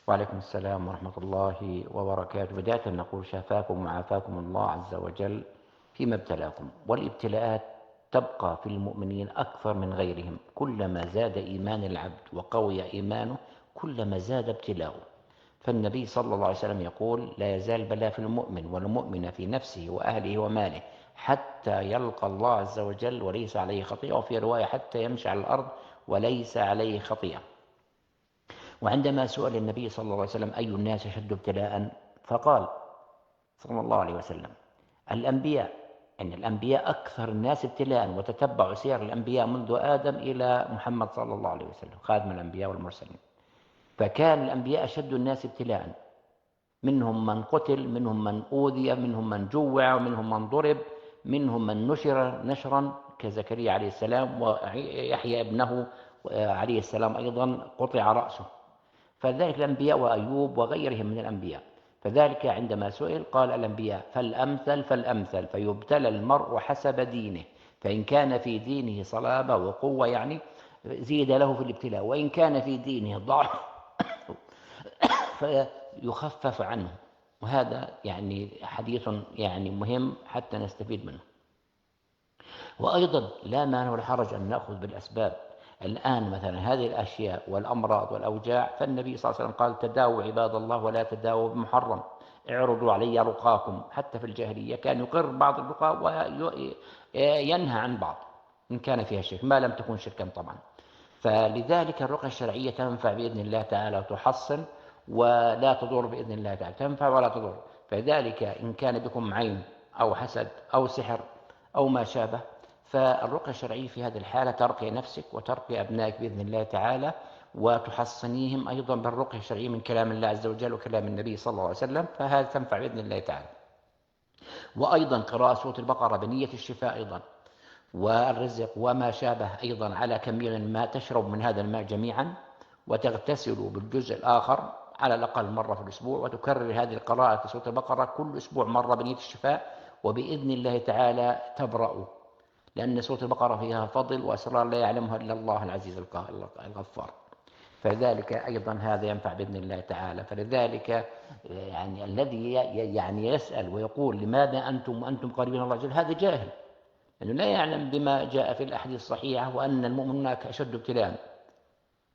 وعليكم السلام ورحمة الله وبركاته. بداية نقول شافاكم وعافاكم الله عز وجل فيما ابتلاكم، والابتلاءات تبقى في المؤمنين أكثر من غيرهم. كلما زاد إيمان العبد وقوي إيمانه كلما زاد ابتلاؤه. فالنبي صلى الله عليه وسلم يقول: لا يزال بلاء في المؤمن والمؤمن في نفسه وأهله وماله حتى يلقى الله عز وجل وليس عليه خطيئة، وفي رواية حتى يمشي على الأرض وليس عليه خطيئة. وعندما سئل النبي صلى الله عليه وسلم: أي الناس أشد ابتلاء؟ فقال صلى الله عليه وسلم: الأنبياء. أن الأنبياء أكثر الناس ابتلاء، وتتبعوا سير الأنبياء منذ آدم إلى محمد صلى الله عليه وسلم خاتم الأنبياء والمرسلين. فكان الأنبياء أشد الناس ابتلاء، منهم من قتل، منهم من أوذي، منهم من جوع، ومنهم من ضرب، منهم من نشر نشرا كزكريا عليه السلام، ويحيى ابنه عليه السلام أيضا قطع رأسه. فذلك الأنبياء وأيوب وغيرهم من الأنبياء. فذلك عندما سئل قال: الأنبياء فالأمثل فالأمثل، فيبتلى المرء حسب دينه، فإن كان في دينه صلابة وقوة يعني زيد له في الابتلاء، وإن كان في دينه ضعف فيخفف عنه. وهذا يعني حديث يعني مهم حتى نستفيد منه. وأيضا لا مانع ولا حرج أن نأخذ بالأسباب. الآن مثلا هذه الأشياء والأمراض والأوجاع، فالنبي صلى الله عليه وسلم قال: تداووا عباد الله ولا تداووا بمحرم، اعرضوا علي رقاكم. حتى في الجاهلية كان يقر بعض الرقى وينهى عن بعض إن كان فيها شرك، ما لم تكن شركا طبعا. فلذلك الرقى الشرعية تنفع بإذن الله تعالى وتحصن ولا تضر بإذن الله تعالى، تنفع ولا تضر. فذلك إن كان بكم عين أو حسد أو سحر أو ما شابه، فالرقية الشرعية في هذه الحالة ترقي نفسك وترقي أبنائك بإذن الله تعالى، وتحصنيهم أيضا بالرقية الشرعية من كلام الله عز وجل وكلام النبي صلى الله عليه وسلم، فهذا تنفع بإذن الله تعالى. وأيضا قراءة سورة البقرة بنية الشفاء أيضا، والرزق وما شابه أيضا، على كمية الماء تشرب من هذا الماء جميعا، وتغتسل بالجزء الآخر على الأقل مرة في الأسبوع، وتكرر هذه القراءة في سورة البقرة كل أسبوع مرة بنية الشفاء، وبإذن الله تعالى تبرأ، لأن سورة البقرة فيها فضل وأسرار لا يعلمها إلا الله العزيز الغفار. فذلك أيضا هذا ينفع بإذن الله تعالى. فلذلك يعني الذي يعني يسأل ويقول: لماذا أنتم وأنتم قريبين الله جل، هذا جاهل، لأنه لا يعلم بما جاء في الأحاديث الصحيحة، وأن المؤمنون أشد ابتلاء،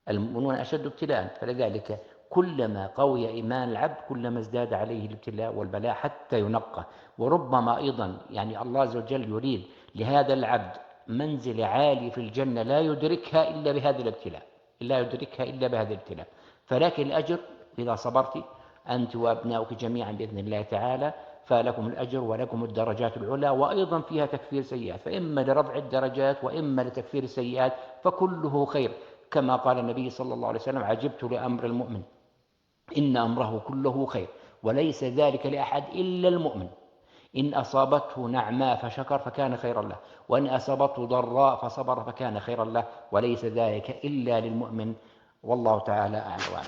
المؤمنون أشد ابتلاء. فلذلك كلما قوي إيمان العبد كلما ازداد عليه الابتلاء والبلاء حتى ينقى. وربما أيضا يعني الله عز وجل يريد لهذا العبد منزل عالي في الجنة لا يدركها إلا بهذا الابتلاء، لا يدركها إلا بهذا الابتلاء. فلك الأجر إذا صبرت أنت وأبناؤك جميعا بإذن الله تعالى، فلكم الأجر ولكم الدرجات العلى، وأيضا فيها تكفير سيئات، فإما لرفع الدرجات وإما لتكفير السيئات، فكله خير. كما قال النبي صلى الله عليه وسلم: عجبت لأمر المؤمن إن أمره كله خير وليس ذلك لأحد إلا المؤمن، إن أصابته نعماء فشكر فكان خيرا له، وإن أصابته ضراء فصبر فكان خيرا له، وليس ذلك إلا للمؤمن. والله تعالى أعلم.